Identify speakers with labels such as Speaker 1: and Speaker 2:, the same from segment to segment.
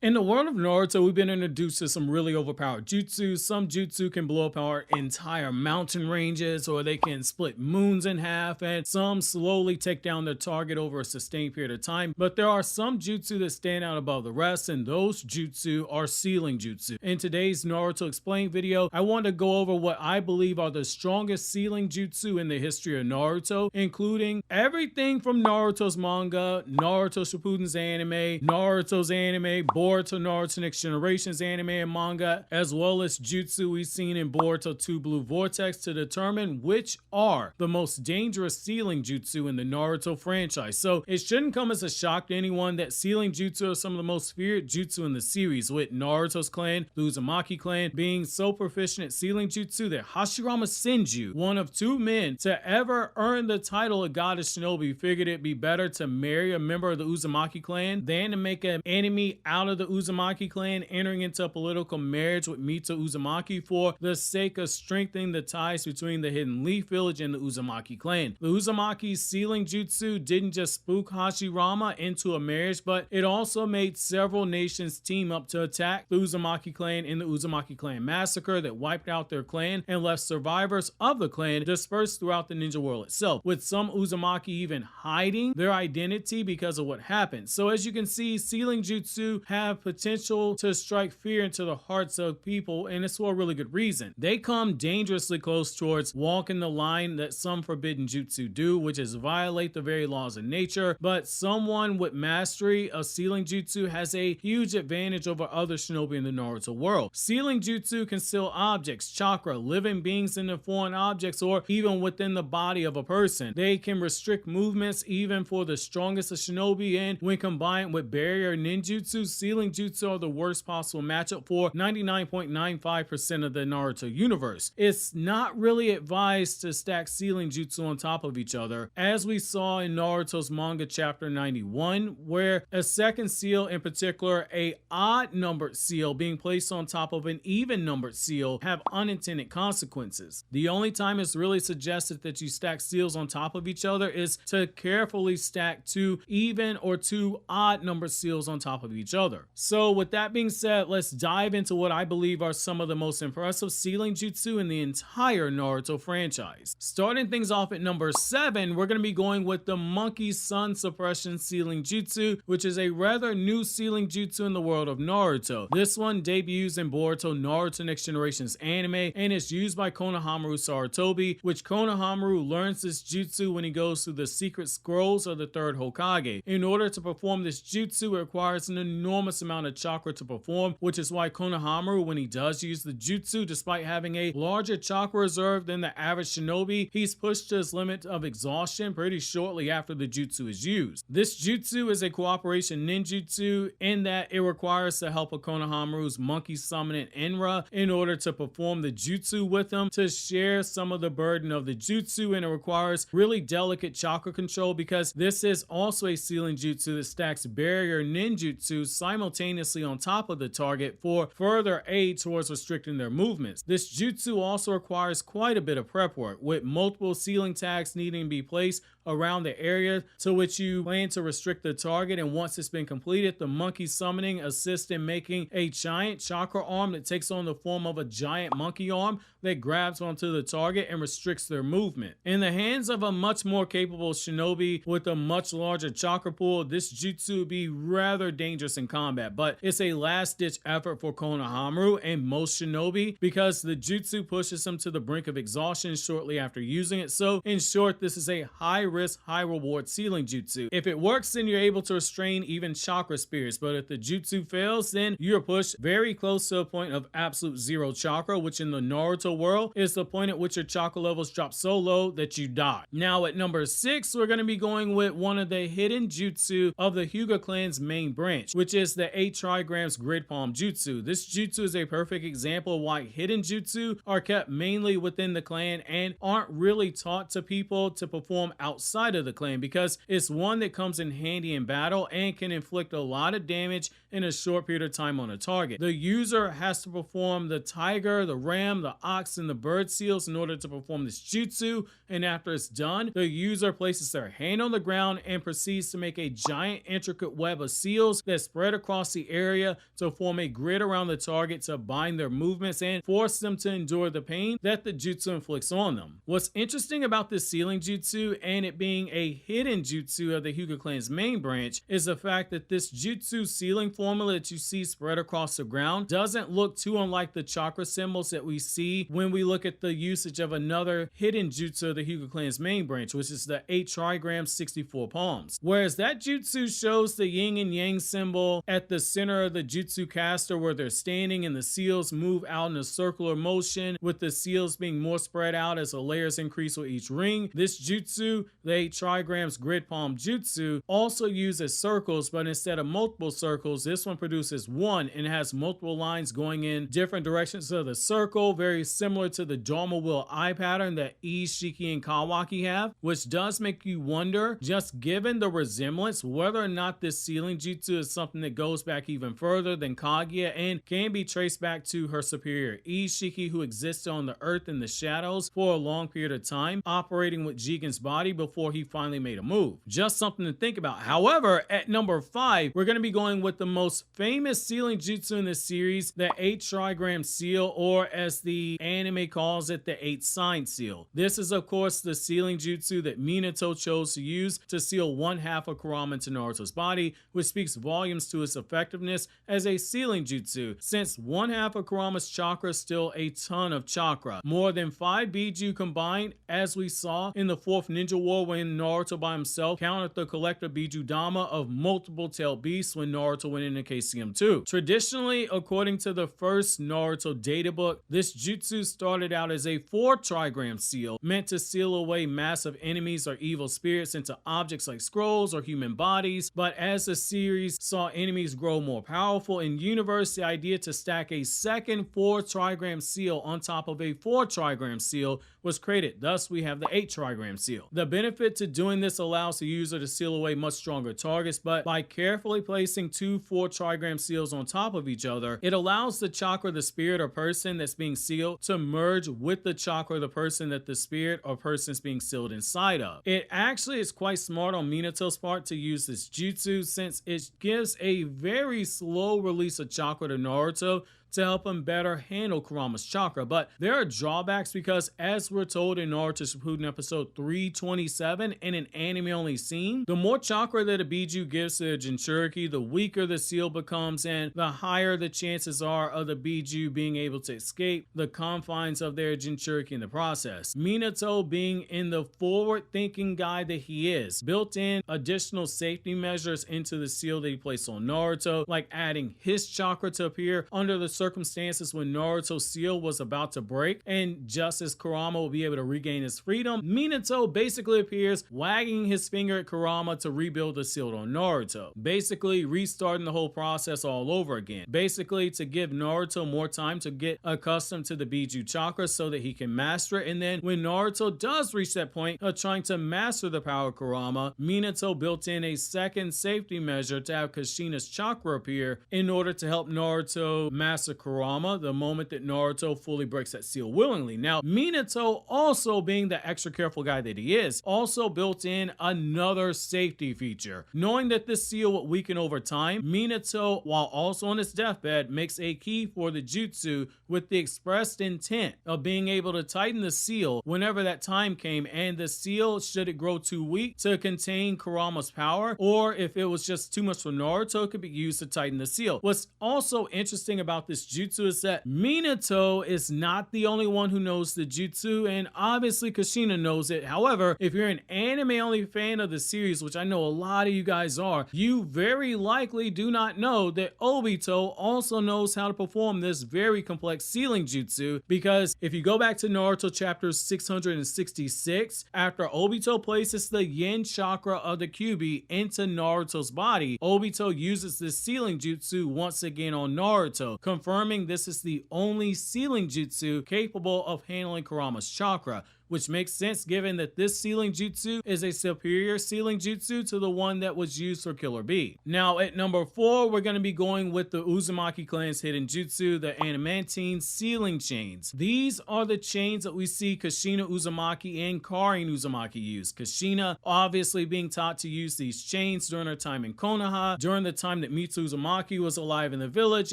Speaker 1: In the world of Naruto, we've been introduced to some really overpowered jutsu. Some jutsu can blow apart entire mountain ranges, or they can split moons in half, and some slowly take down their target over a sustained period of time. But there are some jutsu that stand out above the rest, and those jutsu are Ceiling Jutsu. In today's Naruto Explained video, I want to go over what I believe are the strongest Ceiling Jutsu in the history of Naruto, including everything from Naruto's manga, Naruto Shippuden's anime, Naruto's anime, Boruto, Naruto Next Generation's anime and manga, as well as jutsu we've seen in Boruto 2 Blue Vortex, to determine which are the most dangerous Ceiling Jutsu in the Naruto franchise. So it shouldn't come as a shock to anyone that Ceiling Jutsu are some of the most feared jutsu in the series, with Naruto's clan, the Uzumaki clan, being so proficient at Ceiling Jutsu that Hashirama Senju, one of two men to ever earn the title of Goddess Shinobi, figured it'd be better to marry a member of the Uzumaki clan than to make an enemy out of the Uzumaki clan, entering into a political marriage with Mito Uzumaki for the sake of strengthening the ties between the Hidden Leaf Village and the Uzumaki clan. The Uzumaki's Ceiling Jutsu didn't just spook Hashirama into a marriage, but it also made several nations team up to attack the Uzumaki clan in the Uzumaki clan massacre that wiped out their clan and left survivors of the clan dispersed throughout the ninja world itself, with some Uzumaki even hiding their identity because of what happened. So as you can see, Ceiling Jutsu have potential to strike fear into the hearts of people, and it's for a really good reason. They come dangerously close towards walking the line that some forbidden jutsu do, which is violate the very laws of nature, but someone with mastery of Ceiling Jutsu has a huge advantage over other shinobi in the Naruto world. Ceiling Jutsu can seal objects, chakra, living beings into foreign objects, or even within the body of a person. They can restrict movements even for the strongest of shinobi, and when combined with barrier ninjutsu, Ceiling Jutsu are the worst possible matchup for 99.95% of the Naruto universe. It's not really advised to stack Ceiling Jutsu on top of each other, as we saw in Naruto's manga chapter 91, where a second seal, in particular a odd numbered seal being placed on top of an even numbered seal, have unintended consequences. The only time it's really suggested that you stack seals on top of each other is to carefully stack two even or two odd numbered seals on top of each other. So with that being said, let's dive into what I believe are some of the most impressive Ceiling Jutsu in the entire Naruto franchise. Starting things off at number 7, we're going to be going with the Monkey Sun Suppression Ceiling Jutsu, which is a rather new Ceiling Jutsu in the world of Naruto. This one debuts in Boruto Naruto Next Generation's anime and is used by Konohamaru Sarutobi, which Konohamaru learns this jutsu when he goes through the secret scrolls of the third Hokage. In order to perform this jutsu, it requires an enormous amount of chakra to perform, which is why Konohamaru, when he does use the jutsu, despite having a larger chakra reserve than the average shinobi, he's pushed to his limit of exhaustion pretty shortly after the jutsu is used. This jutsu is a cooperation ninjutsu in that it requires the help of Konohamaru's monkey summoning Enra in order to perform the jutsu with him to share some of the burden of the jutsu, and it requires really delicate chakra control because this is also a Ceiling Jutsu that stacks barrier ninjutsu simultaneously on top of the target for further aid towards restricting their movements. This jutsu also requires quite a bit of prep work, with multiple ceiling tags needing to be placed around the area to which you plan to restrict the target, and once it's been completed, the monkey summoning assists in making a giant chakra arm that takes on the form of a giant monkey arm that grabs onto the target and restricts their movement. In the hands of a much more capable shinobi with a much larger chakra pool, this jutsu would be rather dangerous in combat, but it's a last-ditch effort for Konohamaru and most shinobi because the jutsu pushes him to the brink of exhaustion shortly after using it. So in short, this is a high-risk, high-reward Ceiling Jutsu. If it works, then you're able to restrain even chakra spirits, but if the jutsu fails, then you're pushed very close to a point of absolute zero chakra, which in the Naruto world is the point at which your chakra levels drop so low that you die. Now at number 6, we're going to be going with one of the hidden jutsu of the Hyuga clan's main branch, which is the 8 Trigrams Grid Palm Jutsu. This jutsu is a perfect example of why hidden jutsu are kept mainly within the clan and aren't really taught to people to perform outside of the clan, because it's one that comes in handy in battle and can inflict a lot of damage in a short period of time on a target. The user has to perform the tiger, the ram, the ox, and the bird seals in order to perform this jutsu, and after it's done, the user places their hand on the ground and proceeds to make a giant intricate web of seals that spread across the area to form a grid around the target to bind their movements and force them to endure the pain that the jutsu inflicts on them. What's interesting about this Ceiling Jutsu and it being a hidden jutsu of the Hyuga clan's main branch is the fact that this jutsu ceiling formula that you see spread across the ground doesn't look too unlike the chakra symbols that we see when we look at the usage of another hidden jutsu of the Hyuga clan's main branch, which is the 8 trigrams, 64 palms. Whereas that jutsu shows the yin and yang symbol at the center of the jutsu caster where they're standing and the seals move out in a circular motion with the seals being more spread out as the layers increase with each ring. This jutsu, the 8 trigrams grid palm jutsu, also uses circles, but instead of multiple circles, this one produces one and has multiple lines going in different directions of the circle, very similar to the Dharma wheel eye pattern that Ii, Shiki, and Kawaki have, which does make you wonder, just given the resemblance, whether or not this Ceiling Jutsu is something that goes back even further than Kaguya and can be traced back to her superior Ii Shiki, who existed on the earth in the shadows for a long period of time, operating with Jigen's body before he finally made a move. Just something to think about. However, at number 5, we're going to be going with the most famous Ceiling Jutsu in the series, the 8 trigram seal, or as the anime calls it, the 8 sign seal. This is of course the Ceiling Jutsu that Minato chose to use to seal one half of Kurama into Naruto's body, which speaks volumes to its effectiveness as a Ceiling Jutsu, since one half of Kurama's chakra is still a ton of chakra. More than 5 Biju combined, as we saw in the 4th Ninja War when Naruto by himself countered the collective Biju Dama of multiple tailed beasts when Naruto went into KCM 2. Traditionally, according to the first Naruto data book, this jutsu started out as a 4 trigram seal meant to seal away massive enemies or evil spirits into objects like scrolls or human bodies, but as the series saw enemies grow more powerful in universe, the idea to stack a second 4 trigram seal on top of a 4 trigram seal was created. Thus, we have the 8 trigram seal. The benefit to doing this allows the user to seal away much stronger targets, but by carefully placing 2 4 trigram seals on top of each other, it allows the chakra, the spirit or person that's being sealed, to merge with the chakra, the person that the spirit or person is being sealed inside of. It actually is quite smart on Minato's part to use this jutsu, since it gives a very slow release of chakra to Naruto to help him better handle Kurama's chakra. But there are drawbacks because, as we're told in Naruto Shippuden episode 327 in an anime-only scene, the more chakra that a Biju gives to a Jinchuriki, the weaker the seal becomes and the higher the chances are of the Biju being able to escape the confines of their Jinchuriki in the process. Minato, being in the forward-thinking guy that he is, built in additional safety measures into the seal that he placed on Naruto, like adding his chakra to appear under the circumstances when Naruto's seal was about to break, and just as Kurama will be able to regain his freedom, Minato basically appears wagging his finger at Kurama to rebuild the seal on Naruto, basically restarting the whole process all over again, basically to give Naruto more time to get accustomed to the Biju chakra so that he can master it. And then when Naruto does reach that point of trying to master the power of Kurama, Minato built in a second safety measure to have Kushina's chakra appear in order to help Naruto master Kurama the moment that Naruto fully breaks that seal willingly. Now, Minato, also being the extra careful guy that he is, also built in another safety feature. Knowing that this seal would weaken over time, Minato, while also on his deathbed, makes a key for the jutsu with the expressed intent of being able to tighten the seal whenever that time came, and the seal, should it grow too weak to contain Kurama's power, or if it was just too much for Naruto, could be used to tighten the seal. What's also interesting about this jutsu is that Minato is not the only one who knows the jutsu, and obviously Kushina knows it. However, if you're an anime-only fan of the series, which I know a lot of you guys are, you very likely do not know that Obito also knows how to perform this very complex Ceiling Jutsu, because if you go back to Naruto chapter 666, after Obito places the yin chakra of the Kyuubi into Naruto's body, Obito uses this Ceiling Jutsu once again on Naruto, confirming this is the only Ceiling Jutsu capable of handling Kurama's chakra, which makes sense given that this Ceiling Jutsu is a superior Ceiling Jutsu to the one that was used for Killer Bee. Now at number 4, we're going to be going with the Uzumaki clan's hidden jutsu, the Adamantine Ceiling Chains. These are the chains that we see Kushina Uzumaki and Karin Uzumaki use. Kushina obviously being taught to use these chains during her time in Konoha, during the time that Mitsu Uzumaki was alive in the village,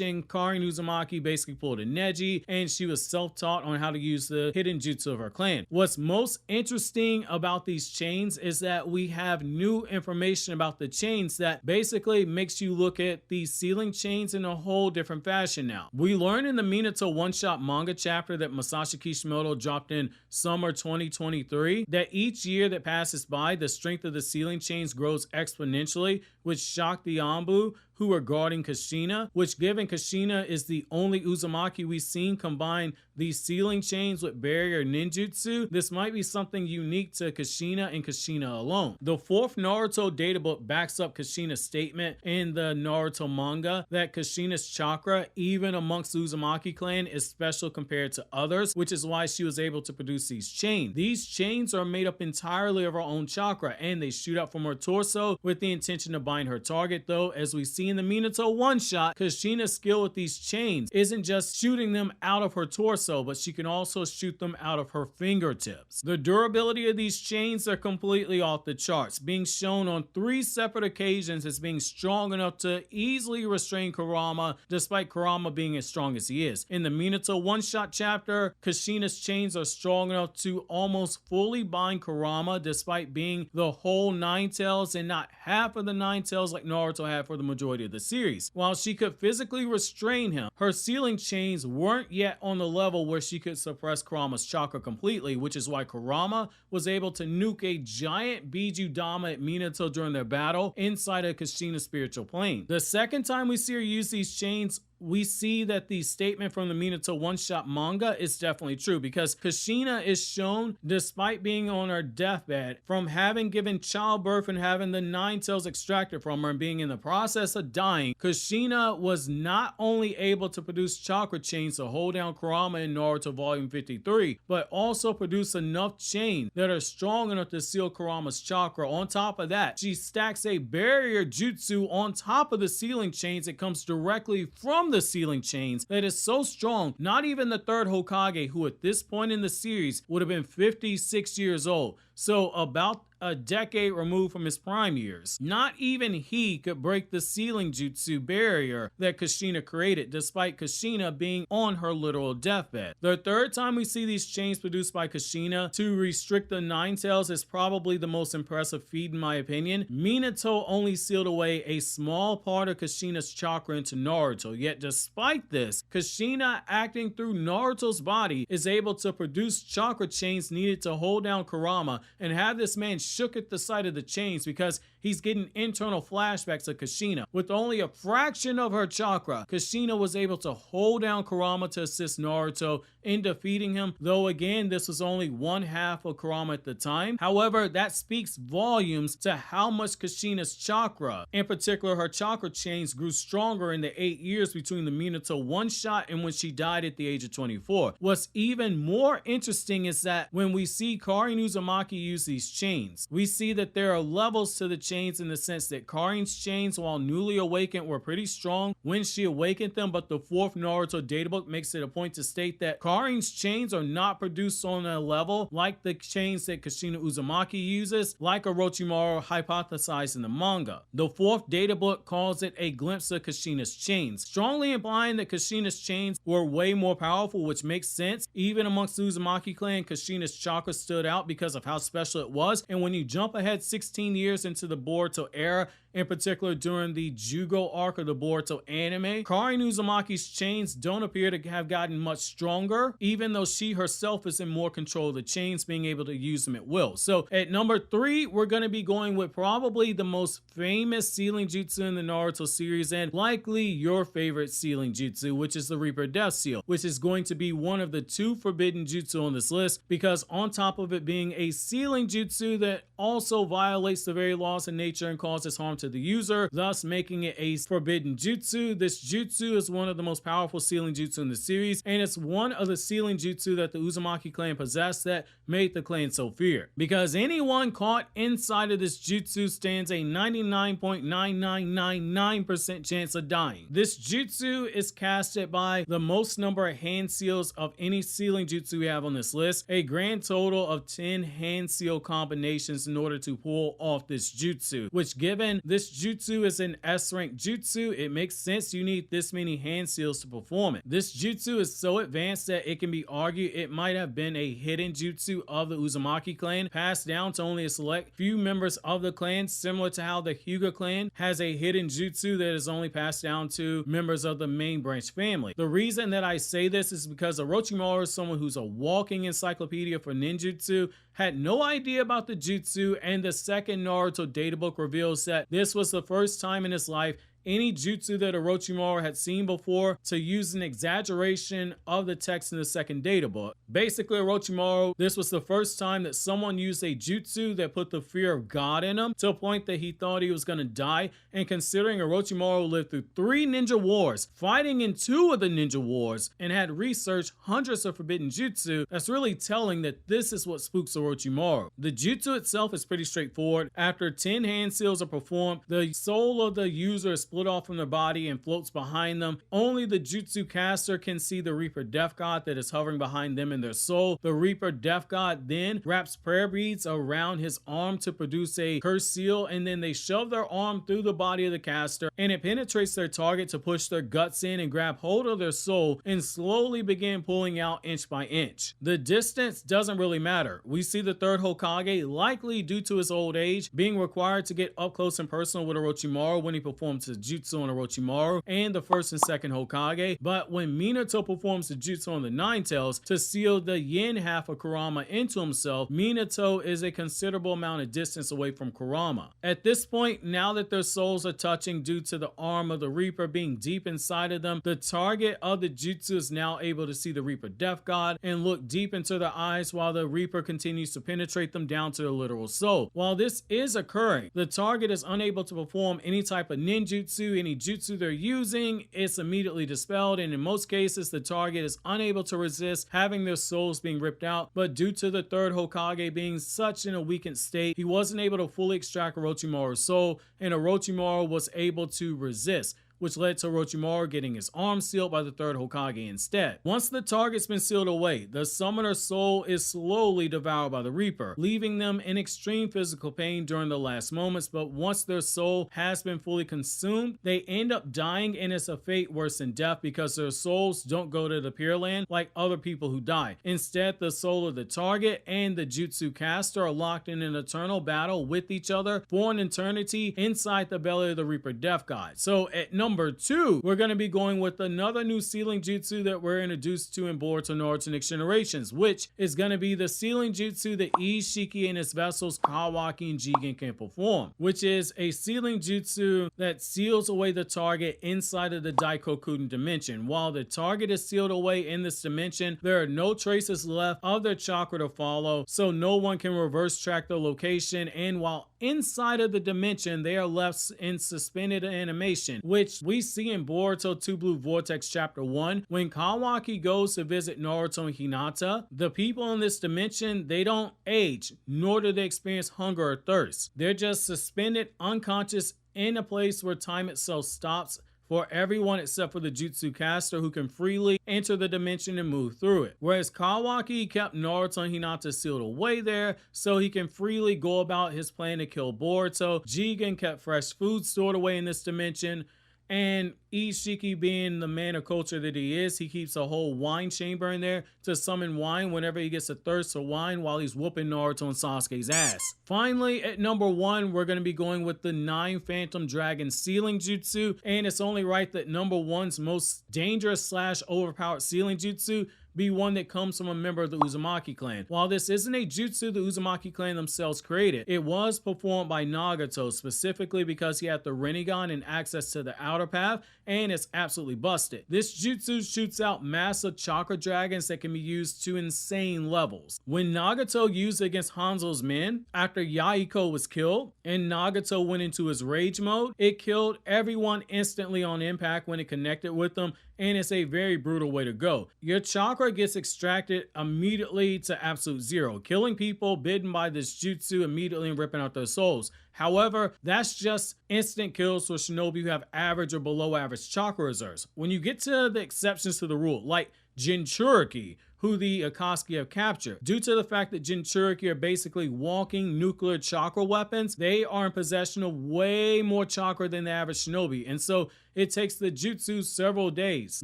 Speaker 1: and Karin Uzumaki basically pulled a Neji, and she was self-taught on how to use the hidden jutsu of her clan. What's most interesting about these chains is that we have new information about the chains that basically makes you look at these ceiling chains in a whole different fashion now. We learned in the Minato one-shot manga chapter that Masashi Kishimoto dropped in summer 2023 that each year that passes by, the strength of the ceiling chains grows exponentially, which shocked the Anbu who were guarding Kushina, which given Kushina is the only Uzumaki we've seen combine these ceiling chains with barrier ninjutsu, this might be something unique to Kushina and Kushina alone. The 4th Naruto databook backs up Kushina's statement in the Naruto manga that Kushina's chakra, even amongst the Uzumaki clan, is special compared to others, which is why she was able to produce these chains. These chains are made up entirely of her own chakra, and they shoot out from her torso with the intention to bind her target, though, as we see in the Minato one-shot, Kushina's skill with these chains isn't just shooting them out of her torso, but she can also shoot them out of her fingertips. The durability of these chains are completely off the charts, being shown on 3 separate occasions as being strong enough to easily restrain Kurama, despite Kurama being as strong as he is. In the Minato one-shot chapter, Kushina's chains are strong enough to almost fully bind Kurama, despite being the whole 9 tails and not half of the 9 tails like Naruto had for the majority of the series. While she could physically restrain him, her ceiling chains weren't yet on the level where she could suppress Kurama's chakra completely, which is why Kurama was able to nuke a giant Biju Dama at Minato during their battle inside of Kushina's spiritual plane. The second time we see her use these chains, we see that the statement from the Minato one-shot manga is definitely true, because Kushina is shown, despite being on her deathbed, from having given childbirth and having the 9 tails extracted from her and being in the process of dying, Kushina was not only able to produce chakra chains to hold down Kurama in Naruto Volume 53, but also produce enough chains that are strong enough to seal Kurama's chakra. On top of that, she stacks a barrier jutsu on top of the ceiling chains that comes directly from the ceiling chains that is so strong, not even the 3rd Hokage, who at this point in the series would have been 56 years old, so about a decade removed from his prime years, not even he could break the ceiling jutsu barrier that Kushina created, despite Kushina being on her literal deathbed. The 3rd time we see these chains produced by Kushina to restrict the 9 tails is probably the most impressive feat in my opinion. Minato only sealed away a small part of Kushina's chakra into Naruto, yet despite this, Kushina, acting through Naruto's body, is able to produce chakra chains needed to hold down Kurama and have this man shook at the sight of the chains because he's getting internal flashbacks of Kushina. With only a fraction of her chakra, Kushina was able to hold down Kurama to assist Naruto in defeating him, though again this was only 1/2 of Kurama at the time. However, that speaks volumes to how much Kushina's chakra, in particular her chakra chains, grew stronger in the 8 years between the Minato one-shot and when she died at the age of 24. What's even more interesting is that when we see Karin Uzumaki use these chains, we see that there are levels to the chains in the sense that Karin's chains, while newly awakened, were pretty strong when she awakened them, but the 4th Naruto databook makes it a point to state that Karin's chains are not produced on a level like the chains that Kushina Uzumaki uses, like Orochimaru hypothesized in the manga. The 4th databook calls it a glimpse of Kushina's chains, strongly implying that Kushina's chains were way more powerful, which makes sense. Even amongst the Uzumaki clan, Kushina's chakra stood out because of how special it was, and when you jump ahead 16 years into the Boruto era, in particular during the Jugo arc of the Boruto anime, Karin Uzumaki's chains don't appear to have gotten much stronger, even though she herself is in more control of the chains, being able to use them at will. So at number 3, we're going to be going with probably the most famous Ceiling Jutsu in the Naruto series, and likely your favorite Ceiling Jutsu, which is the Reaper Death Seal, which is going to be one of the 2 forbidden jutsu on this list, because on top of it being a Ceiling Jutsu that also violates the very laws of nature and causes harm to the user, thus making it a forbidden jutsu. This jutsu is one of the most powerful Ceiling Jutsu in the series, and it's one of the Ceiling Jutsu that the Uzumaki clan possessed that made the clan so feared. Because anyone caught inside of this jutsu stands a 99.9999% chance of dying. This jutsu is casted by the most number of hand seals of any Ceiling Jutsu we have on this list, a grand total of 10 hand seal combinations in order to pull off this jutsu, which given this jutsu is an S rank jutsu, it makes sense you need this many hand seals to perform it. This jutsu is so advanced that it can be argued it might have been a hidden jutsu of the Uzumaki clan, passed down to only a select few members of the clan, similar to how the Hyuga clan has a hidden jutsu that is only passed down to members of the main branch family. The reason that I say this is because Orochimaru is someone who's a walking encyclopedia for ninjutsu, had no idea about the jutsu, and the second Naruto databook reveals that this was the first time in his life any jutsu that Orochimaru had seen before to use an exaggeration of the text in the second data book. Basically, Orochimaru, this was the first time that someone used a jutsu that put the fear of God in him to a point that he thought he was going to die. And considering Orochimaru lived through 3 ninja wars, fighting in 2 of the ninja wars, and had researched hundreds of forbidden jutsu, that's really telling that this is what spooks Orochimaru. The jutsu itself is pretty straightforward. After 10 hand seals are performed, the soul of the user is split off from their body and floats behind them. Only the jutsu caster can see the Reaper Death God that is hovering behind them in their soul. The Reaper Death God then wraps prayer beads around his arm to produce a curse seal, and then they shove their arm through the body of the caster, and it penetrates their target to push their guts in and grab hold of their soul and slowly begin pulling out inch by inch. The distance doesn't really matter. We see the third Hokage, likely due to his old age, being required to get up close and personal with Orochimaru when he performs his jutsu on Orochimaru and the first and second Hokage, but when Minato performs the jutsu on the Nine Tails to seal the yin half of Kurama into himself, Minato is a considerable amount of distance away from Kurama. At this point, now that their souls are touching due to the arm of the Reaper being deep inside of them, the target of the jutsu is now able to see the Reaper Death God and look deep into their eyes while the Reaper continues to penetrate them down to their literal soul. While this is occurring, the target is unable to perform any type of ninjutsu, any jutsu they're using, it's immediately dispelled, and in most cases the target is unable to resist having their souls being ripped out, but due to the third Hokage being such in a weakened state, he wasn't able to fully extract Orochimaru's soul, and Orochimaru was able to resist, which led to Orochimaru getting his arm sealed by the third Hokage instead. Once the target's been sealed away, the summoner's soul is slowly devoured by the Reaper, leaving them in extreme physical pain during the last moments, but once their soul has been fully consumed, they end up dying, and it's a fate worse than death because their souls don't go to the Pure Land like other people who die. Instead, the soul of the target and the jutsu caster are locked in an eternal battle with each other for an eternity inside the belly of the Reaper Death God. So at number 2, we're going to be going with another new Ceiling Jutsu that we're introduced to in Boruto Naruto Next Generations, which is going to be the Ceiling Jutsu that Ishiki and his vessels Kawaki and Jigen can perform, which is a Ceiling Jutsu that seals away the target inside of the Daikokuden dimension. While the target is sealed away in this dimension, there are no traces left of their chakra to follow, so no one can reverse track their location, and while inside of the dimension, they are left in suspended animation, which we see in Boruto 2 Blue Vortex Chapter 1. When Kawaki goes to visit Naruto and Hinata, the people in this dimension, they don't age, nor do they experience hunger or thirst. They're just suspended, unconscious, in a place where time itself stops for everyone except for the jutsu caster, who can freely enter the dimension and move through it. Whereas Kawaki kept Naruto and Hinata sealed away there so he can freely go about his plan to kill Boruto. Jigen kept fresh food stored away in this dimension, and Ishiki, being the man of culture that he is, he keeps a whole wine chamber in there to summon wine whenever he gets a thirst for wine while he's whooping Naruto and Sasuke's ass. Finally, at number 1, we're going to be going with the 9 Phantom Dragon Ceiling Jutsu, and it's only right that number 1's most dangerous / overpowered Ceiling Jutsu be one that comes from a member of the Uzumaki clan. While this isn't a jutsu the Uzumaki clan themselves created, it was performed by Nagato specifically because he had the Rinnegan and access to the outer path, and it's absolutely busted. This jutsu shoots out massive chakra dragons that can be used to insane levels. When Nagato used it against Hanzo's men, after Yaiko was killed and Nagato went into his rage mode, it killed everyone instantly on impact when it connected with them, and it's a very brutal way to go. Your chakra gets extracted immediately to absolute zero, killing people bitten by this jutsu immediately and ripping out their souls. However, that's just instant kills for shinobi who have average or below average chakra reserves. When you get to the exceptions to the rule, like Jinchuriki, who the Akatsuki have captured, due to the fact that Jinchuriki are basically walking nuclear chakra weapons, they are in possession of way more chakra than the average shinobi, and so it takes the jutsu several days,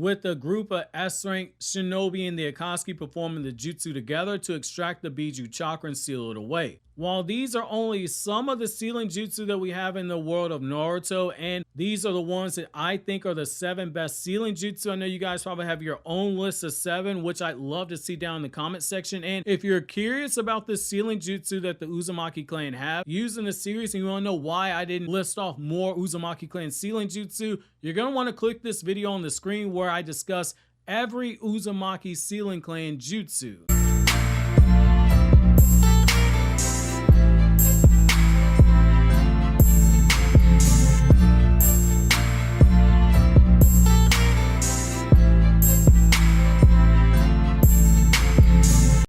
Speaker 1: with a group of S-rank shinobi and the Akatsuki performing the jutsu together to extract the Biju chakra and seal it away. While these are only some of the Ceiling Jutsu that we have in the world of Naruto, and these are the ones that I think are the 7 best Ceiling Jutsu. I know you guys probably have your own list of 7, which I'd love to see down in the comment section. And if you're curious about the Ceiling Jutsu that the Uzumaki clan have used in the series, and you want to know why I didn't list off more Uzumaki clan Ceiling Jutsu, you're going to want to click this video on the screen where I discuss every Uzumaki Ceiling clan Jutsu.